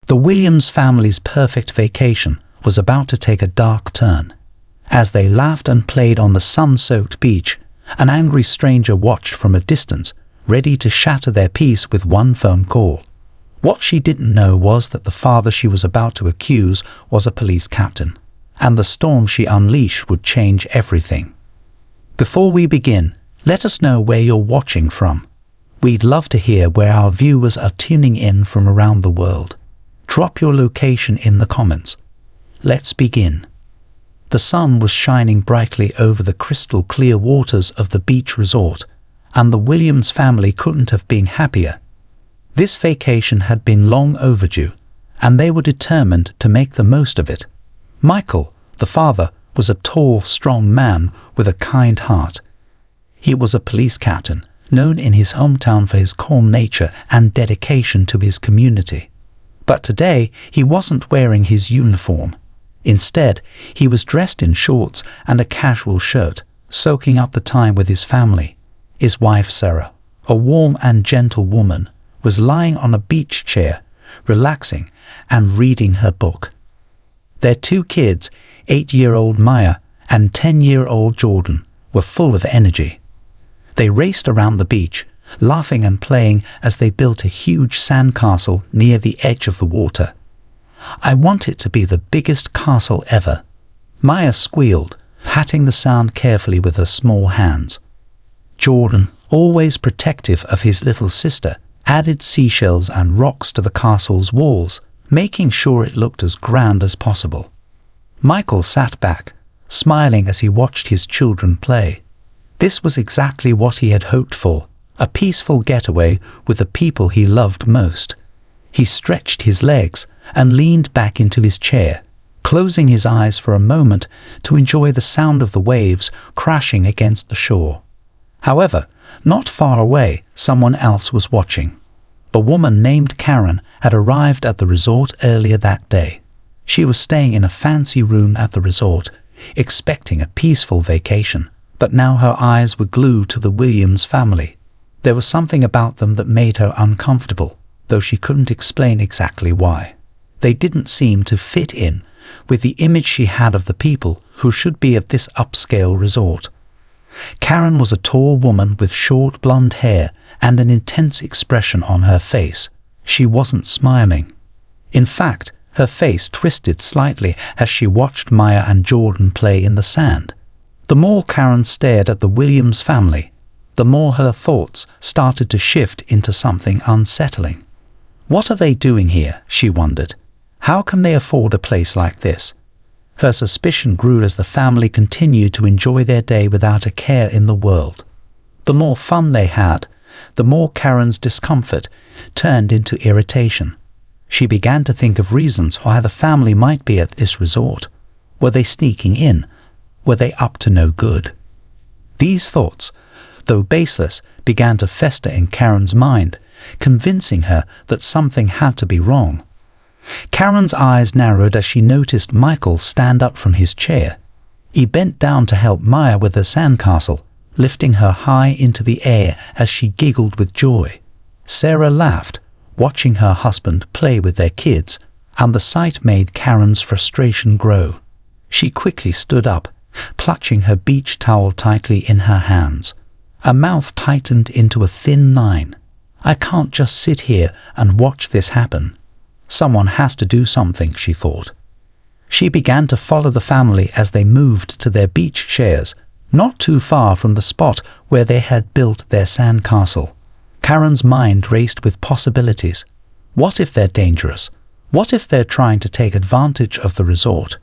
The Williams family's perfect vacation was about to take a dark turn. As they laughed and played on the sun-soaked beach, an angry stranger watched from a distance, ready to shatter their peace with one phone call. What she didn't know was that the father she was about to accuse was a police captain, and the storm she unleashed would change everything. Before we begin, let us know where you're watching from. We'd love to hear where our viewers are tuning in from around the world. Drop your location in the comments. Let's begin. The sun was shining brightly over the crystal-clear waters of the beach resort, and the Williams family couldn't have been happier. This vacation had been long overdue, and they were determined to make the most of it. Michael, the father, was a tall, strong man with a kind heart. He was a police captain, known in his hometown for his calm nature and dedication to his community. But today, he wasn't wearing his uniform. Instead, he was dressed in shorts and a casual shirt, soaking up the time with his family. His wife, Sarah, a warm and gentle woman, was lying on a beach chair, relaxing and reading her book. Their two kids, 8-year-old Maya and 10-year-old Jordan, were full of energy. They raced around the beach, laughing and playing as they built a huge sandcastle near the edge of the water. "I want it to be the biggest castle ever," Maya squealed, patting the sand carefully with her small hands. Jordan, always protective of his little sister, added seashells and rocks to the castle's walls, making sure it looked as grand as possible. Michael sat back, smiling as he watched his children play. This was exactly what he had hoped for, a peaceful getaway with the people he loved most. He stretched his legs and leaned back into his chair, closing his eyes for a moment to enjoy the sound of the waves crashing against the shore. However, not far away, someone else was watching. A woman named Karen had arrived at the resort earlier that day. She was staying in a fancy room at the resort, expecting a peaceful vacation, but now her eyes were glued to the Williams family. There was something about them that made her uncomfortable, though she couldn't explain exactly why. They didn't seem to fit in with the image she had of the people who should be at this upscale resort. Karen was a tall woman with short blonde hair and an intense expression on her face. She wasn't smiling. In fact, her face twisted slightly as she watched Maya and Jordan play in the sand. The more Karen stared at the Williams family, the more her thoughts started to shift into something unsettling. What are they doing here, she wondered. How can they afford a place like this? Her suspicion grew as the family continued to enjoy their day without a care in the world. The more fun they had, the more Karen's discomfort turned into irritation. She began to think of reasons why the family might be at this resort. Were they sneaking in? Were they up to no good? These thoughts, though baseless, began to fester in Karen's mind, convincing her that something had to be wrong. Karen's eyes narrowed as she noticed Michael stand up from his chair. He bent down to help Maya with her sandcastle, lifting her high into the air as she giggled with joy. Sarah laughed, watching her husband play with their kids, and the sight made Karen's frustration grow. She quickly stood up, clutching her beach towel tightly in her hands. Her mouth tightened into a thin line. "I can't just sit here and watch this happen. Someone has to do something," she thought. She began to follow the family as they moved to their beach chairs, not too far from the spot where they had built their sandcastle. Karen's mind raced with possibilities. What if they're dangerous? What if they're trying to take advantage of the resort?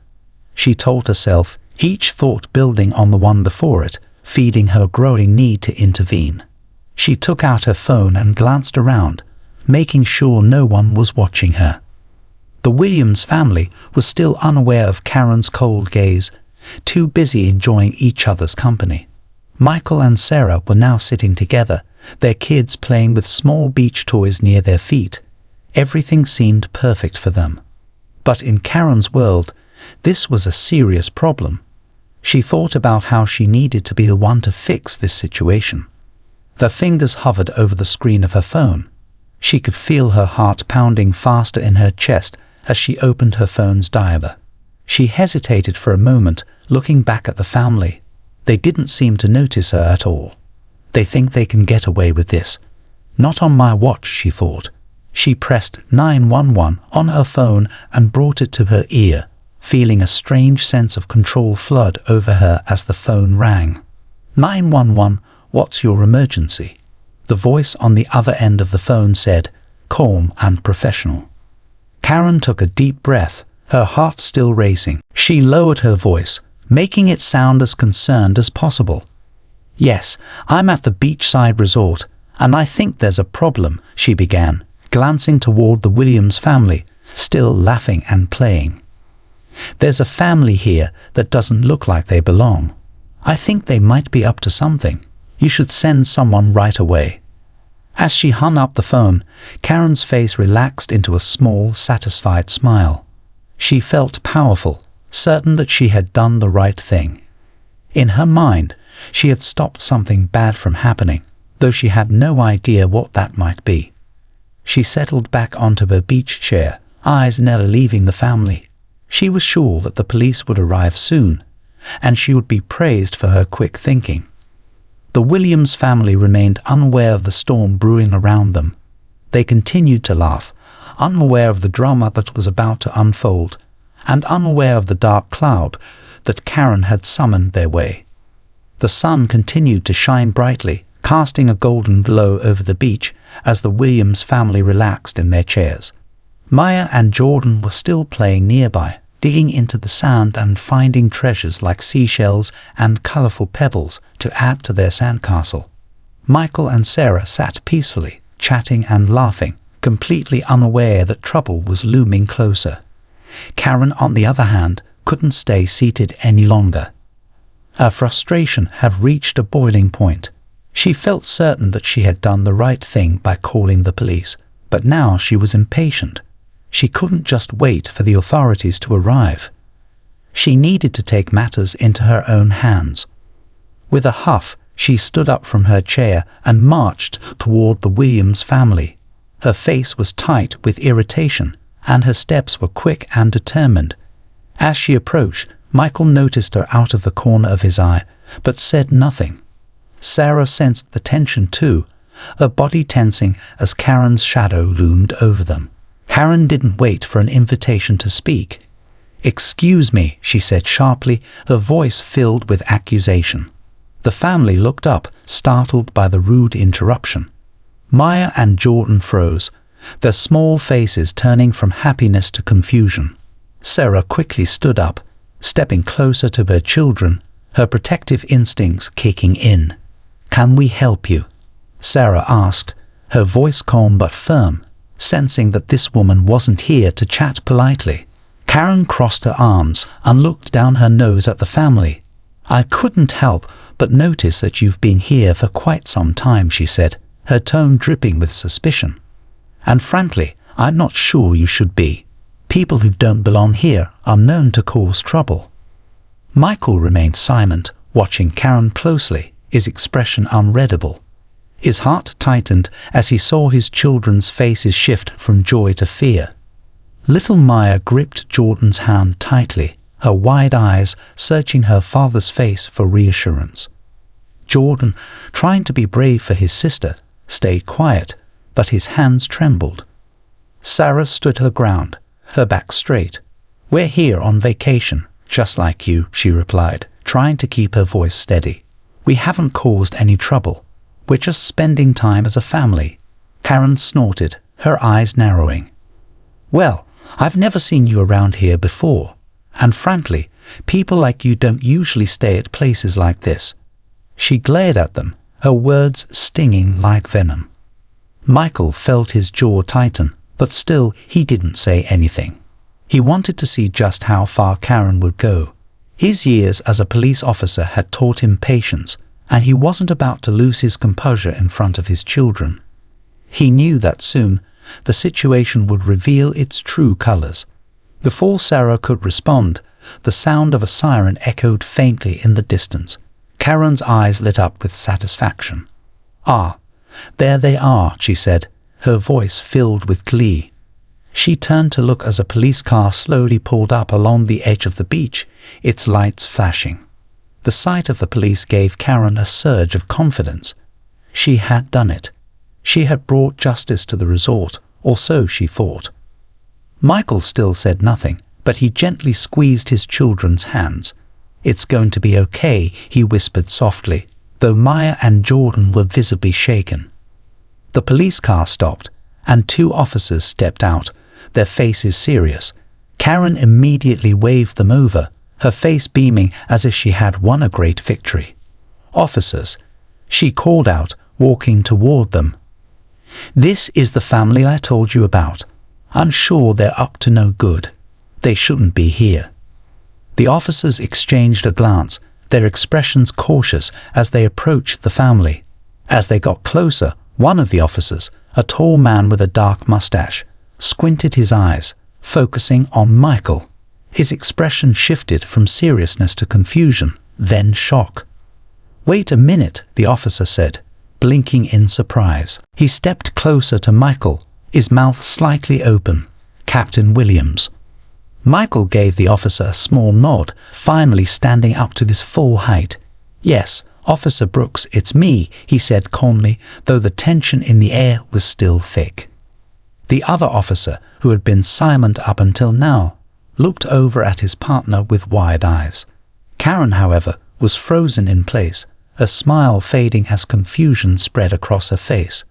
She told herself, each thought building on the one before it, feeding her growing need to intervene. She took out her phone and glanced around, making sure no one was watching her. The Williams family was still unaware of Karen's cold gaze, too busy enjoying each other's company. Michael and Sarah were now sitting together, their kids playing with small beach toys near their feet. Everything seemed perfect for them. But in Karen's world, this was a serious problem. She thought about how she needed to be the one to fix this situation. Her fingers hovered over the screen of her phone. She could feel her heart pounding faster in her chest as she opened her phone's dialer. She hesitated for a moment, looking back at the family. They didn't seem to notice her at all. They think they can get away with this. Not on my watch, she thought. She pressed 911 on her phone and brought it to her ear, feeling a strange sense of control flood over her as the phone rang. 911, what's your emergency? The voice on the other end of the phone said, calm and professional. Karen took a deep breath, her heart still racing. She lowered her voice, making it sound as concerned as possible. Yes, I'm at the beachside resort, and I think there's a problem, she began, glancing toward the Williams family, still laughing and playing. There's a family here that doesn't look like they belong. I think they might be up to something. You should send someone right away. As she hung up the phone, Karen's face relaxed into a small, satisfied smile. She felt powerful, certain that she had done the right thing. In her mind, she had stopped something bad from happening, though she had no idea what that might be. She settled back onto her beach chair, eyes never leaving the family. She was sure that the police would arrive soon, and she would be praised for her quick thinking. The Williams family remained unaware of the storm brewing around them. They continued to laugh, unaware of the drama that was about to unfold, and unaware of the dark cloud that Karen had summoned their way. The sun continued to shine brightly, casting a golden glow over the beach as the Williams family relaxed in their chairs. Maya and Jordan were still playing nearby, digging into the sand and finding treasures like seashells and colorful pebbles to add to their sandcastle. Michael and Sarah sat peacefully, chatting and laughing, completely unaware that trouble was looming closer. Karen, on the other hand, couldn't stay seated any longer. Her frustration had reached a boiling point. She felt certain that she had done the right thing by calling the police, but now she was impatient. She couldn't just wait for the authorities to arrive. She needed to take matters into her own hands. With a huff, she stood up from her chair and marched toward the Williams family. Her face was tight with irritation, and her steps were quick and determined. As she approached, Michael noticed her out of the corner of his eye, but said nothing. Sarah sensed the tension too, her body tensing as Karen's shadow loomed over them. Karen didn't wait for an invitation to speak. "Excuse me," she said sharply, her voice filled with accusation. The family looked up, startled by the rude interruption. Maya and Jordan froze, their small faces turning from happiness to confusion. Sarah quickly stood up, stepping closer to her children, her protective instincts kicking in. "Can we help you?" Sarah asked, her voice calm but firm, sensing that this woman wasn't here to chat politely. Karen crossed her arms and looked down her nose at the family. "I couldn't help but notice that you've been here for quite some time," she said, her tone dripping with suspicion. "And frankly, I'm not sure you should be. People who don't belong here are known to cause trouble." Michael remained silent, watching Karen closely, his expression unreadable. His heart tightened as he saw his children's faces shift from joy to fear. Little Maya gripped Jordan's hand tightly, her wide eyes searching her father's face for reassurance. Jordan, trying to be brave for his sister, stayed quiet, but his hands trembled. Sarah stood her ground, her back straight. "We're here on vacation, just like you," she replied, trying to keep her voice steady. "We haven't caused any trouble. We're just spending time as a family." Karen snorted, her eyes narrowing. "Well, I've never seen you around here before, and frankly, people like you don't usually stay at places like this." She glared at them, her words stinging like venom. Michael felt his jaw tighten, but still he didn't say anything. He wanted to see just how far Karen would go. His years as a police officer had taught him patience, and he wasn't about to lose his composure in front of his children. He knew that soon the situation would reveal its true colors. Before Sarah could respond, the sound of a siren echoed faintly in the distance. Karen's eyes lit up with satisfaction. "Ah, there they are," she said, her voice filled with glee. She turned to look as a police car slowly pulled up along the edge of the beach, its lights flashing. The sight of the police gave Karen a surge of confidence. She had done it. She had brought justice to the resort, or so she thought. Michael still said nothing, but he gently squeezed his children's hands. "It's going to be okay," he whispered softly, though Maya and Jordan were visibly shaken. The police car stopped, and 2 officers stepped out, their faces serious. Karen immediately waved them over, her face beaming as if she had won a great victory. "Officers," she called out, walking toward them. "This is the family I told you about. I'm sure they're up to no good. They shouldn't be here." The officers exchanged a glance, their expressions cautious as they approached the family. As they got closer, one of the officers, a tall man with a dark mustache, squinted his eyes, focusing on Michael. His expression shifted from seriousness to confusion, then shock. "Wait a minute," the officer said, blinking in surprise. He stepped closer to Michael, his mouth slightly open. "Captain Williams." Michael gave the officer a small nod, finally standing up to his full height. "Yes, Officer Brooks, it's me," he said calmly, though the tension in the air was still thick. The other officer, who had been silent up until now, looked over at his partner with wide eyes. Karen, however, was frozen in place, a smile fading as confusion spread across her face.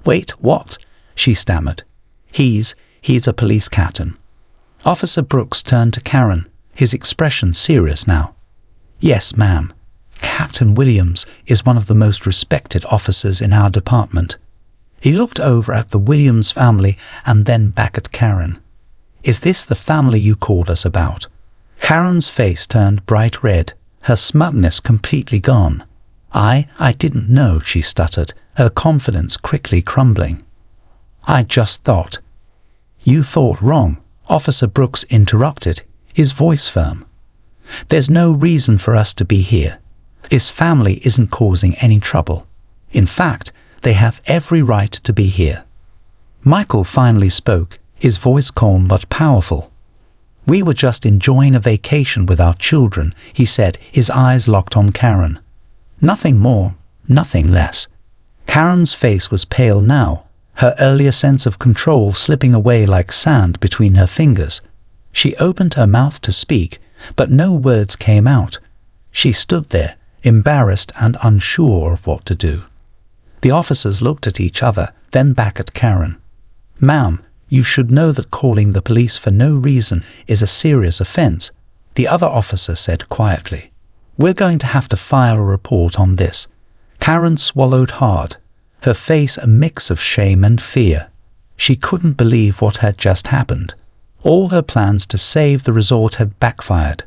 "Wait, what?" she stammered. He's a police captain." Officer Brooks turned to Karen, his expression serious now. "Yes, ma'am. Captain Williams is one of the most respected officers in our department." He looked over at the Williams family and then back at Karen. "Is this the family you called us about?" Karen's face turned bright red, her smugness completely gone. I didn't know," she stuttered, her confidence quickly crumbling. "I just thought." "You thought wrong," Officer Brooks interrupted, his voice firm. "There's no reason for us to be here. His family isn't causing any trouble. In fact, they have every right to be here." Michael finally spoke, his voice calm but powerful. "We were just enjoying a vacation with our children," he said, his eyes locked on Karen. "Nothing more, nothing less." Karen's face was pale now, her earlier sense of control slipping away like sand between her fingers. She opened her mouth to speak, but no words came out. She stood there, embarrassed and unsure of what to do. The officers looked at each other, then back at Karen. "Ma'am, you should know that calling the police for no reason is a serious offense," the other officer said quietly. "We're going to have to file a report on this." Karen swallowed hard, her face a mix of shame and fear. She couldn't believe what had just happened. All her plans to save the resort had backfired,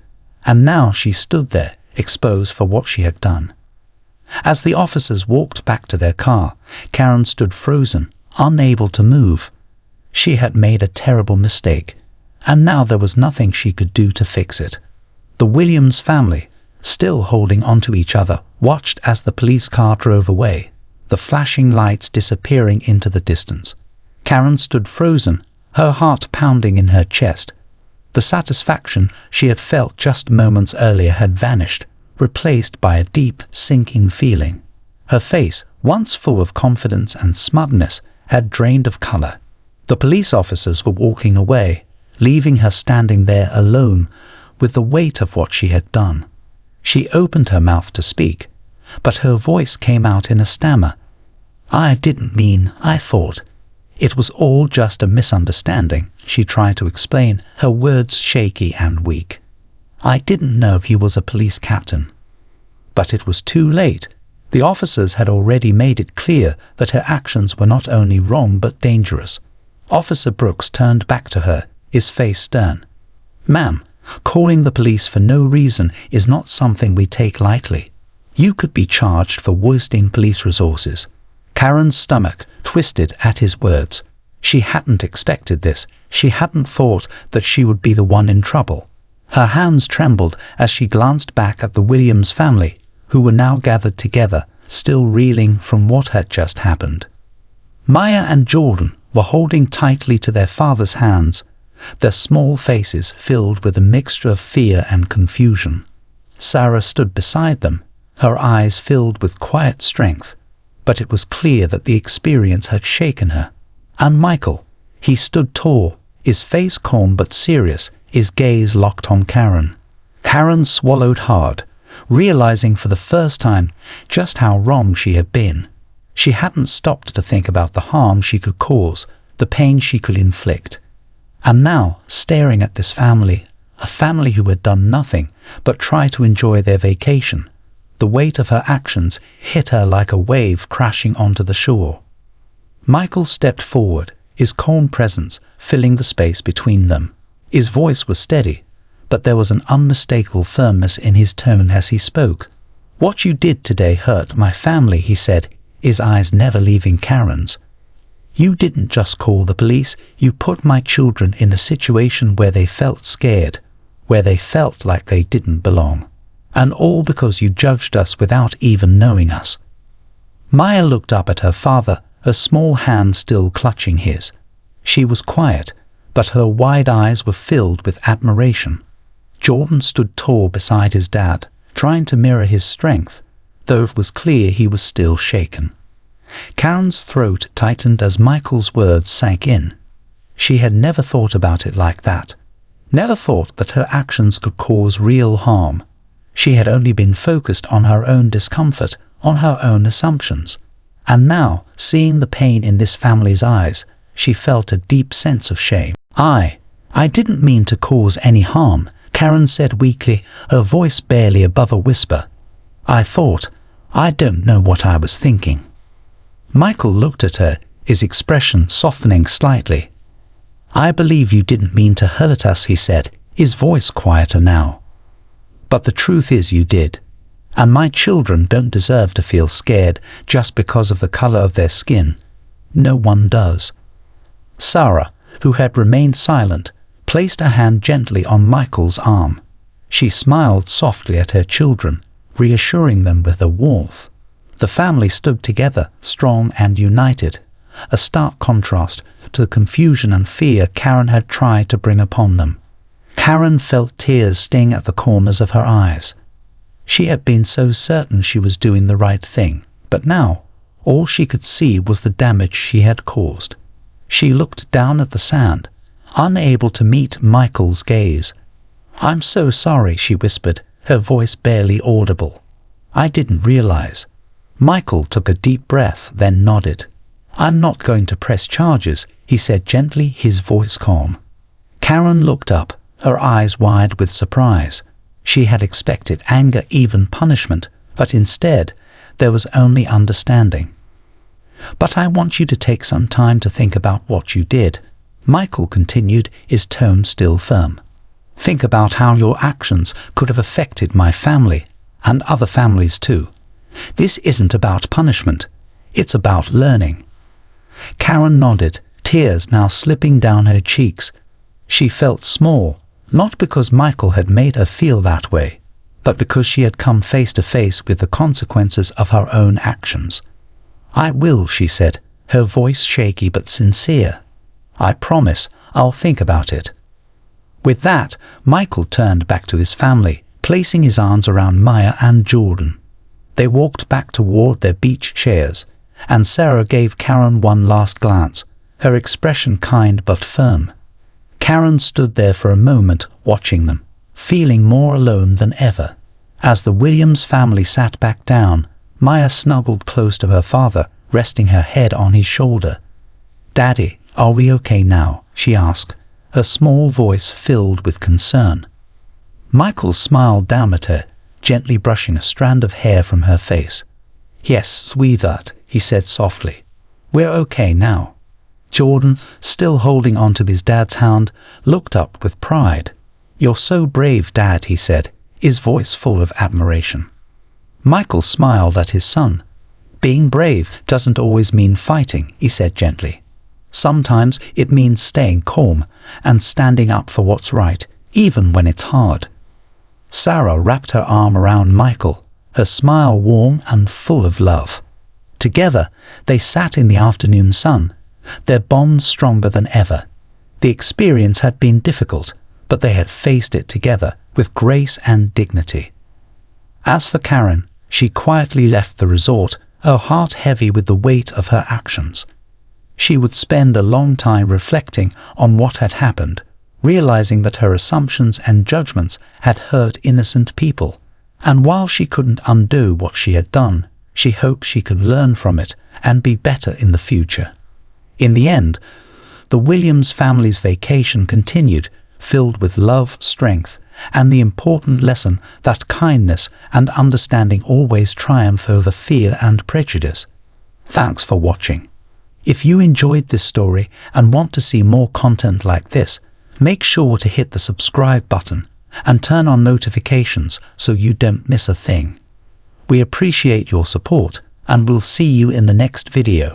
and now she stood there, exposed for what she had done. As the officers walked back to their car, Karen stood frozen, unable to move. She had made a terrible mistake, and now there was nothing she could do to fix it. The Williams family, still holding onto each other, watched as the police car drove away, the flashing lights disappearing into the distance. Karen stood frozen, her heart pounding in her chest. The satisfaction she had felt just moments earlier had vanished, replaced by a deep, sinking feeling. Her face, once full of confidence and smugness, had drained of color. The police officers were walking away, leaving her standing there alone with the weight of what she had done. She opened her mouth to speak, but her voice came out in a stammer. "I didn't mean, I thought. It was all just a misunderstanding," she tried to explain, her words shaky and weak. "I didn't know he was a police captain." But it was too late. The officers had already made it clear that her actions were not only wrong but dangerous. Officer Brooks turned back to her, his face stern. "Ma'am, calling the police for no reason is not something we take lightly. You could be charged for wasting police resources." Karen's stomach twisted at his words. She hadn't expected this. She hadn't thought that she would be the one in trouble. Her hands trembled as she glanced back at the Williams family, who were now gathered together, still reeling from what had just happened. Maya and Jordan were holding tightly to their father's hands, their small faces filled with a mixture of fear and confusion. Sarah stood beside them, her eyes filled with quiet strength, but it was clear that the experience had shaken her. And Michael, he stood tall, his face calm but serious, his gaze locked on Karen. Karen swallowed hard, realizing for the first time just how wrong she had been. She hadn't stopped to think about the harm she could cause, the pain she could inflict. And now, staring at this family, a family who had done nothing but try to enjoy their vacation, the weight of her actions hit her like a wave crashing onto the shore. Michael stepped forward, his calm presence filling the space between them. His voice was steady, but there was an unmistakable firmness in his tone as he spoke. "What you did today hurt my family," he said, his eyes never leaving Karen's. "You didn't just call the police, you put my children in a situation where they felt scared, where they felt like they didn't belong. And all because you judged us without even knowing us." Maya looked up at her father, her small hand still clutching his. She was quiet, but her wide eyes were filled with admiration. Jordan stood tall beside his dad, trying to mirror his strength, though it was clear he was still shaken. Karen's throat tightened as Michael's words sank in. She had never thought about it like that, never thought that her actions could cause real harm. She had only been focused on her own discomfort, on her own assumptions. And now, seeing the pain in this family's eyes, she felt a deep sense of shame. I didn't mean to cause any harm," Karen said weakly, her voice barely above a whisper. I don't know what I was thinking." Michael looked at her, his expression softening slightly. "I believe you didn't mean to hurt us," he said, his voice quieter now. "But the truth is you did. And my children don't deserve to feel scared just because of the color of their skin. No one does." Sarah, who had remained silent, placed a hand gently on Michael's arm. She smiled softly at her children, reassuring them with her warmth. The family stood together, strong and united, a stark contrast to the confusion and fear Karen had tried to bring upon them. Karen felt tears sting at the corners of her eyes. She had been so certain she was doing the right thing, but now all she could see was the damage she had caused. She looked down at the sand, unable to meet Michael's gaze. "I'm so sorry," she whispered, her voice barely audible. "I didn't realize." Michael took a deep breath, then nodded. "I'm not going to press charges," he said gently, his voice calm. Karen looked up, her eyes wide with surprise. She had expected anger, even punishment, but instead there was only understanding. "But I want you to take some time to think about what you did," Michael continued, his tone still firm. "Think about how your actions could have affected my family, and other families too. This isn't about punishment, it's about learning." Karen nodded, tears now slipping down her cheeks. She felt small, not because Michael had made her feel that way, but because she had come face to face with the consequences of her own actions. "I will," she said, her voice shaky but sincere. "I promise I'll think about it." With that, Michael turned back to his family, placing his arms around Maya and Jordan. They walked back toward their beach chairs, and Sarah gave Karen one last glance, her expression kind but firm. Karen stood there for a moment, watching them, feeling more alone than ever. As the Williams family sat back down, Maya snuggled close to her father, resting her head on his shoulder. "Daddy, are we okay now?" she asked, her small voice filled with concern. Michael smiled down at her, gently brushing a strand of hair from her face. "Yes, sweetheart," he said softly. "We're okay now." Jordan, still holding on to his dad's hand, looked up with pride. "You're so brave, Dad," he said, his voice full of admiration. Michael smiled at his son. "Being brave doesn't always mean fighting," he said gently. "Sometimes it means staying calm and standing up for what's right, even when it's hard." Sarah wrapped her arm around Michael, her smile warm and full of love. Together, they sat in the afternoon sun, their bond stronger than ever. The experience had been difficult, but they had faced it together with grace and dignity. As for Karen, she quietly left the resort, her heart heavy with the weight of her actions. She would spend a long time reflecting on what had happened, realizing that her assumptions and judgments had hurt innocent people. And while she couldn't undo what she had done, she hoped she could learn from it and be better in the future. In the end, the Williams family's vacation continued, filled with love, strength, and the important lesson that kindness and understanding always triumph over fear and prejudice. Thanks for watching. If you enjoyed this story and want to see more content like this, make sure to hit the subscribe button and turn on notifications so you don't miss a thing. We appreciate your support, and we'll see you in the next video.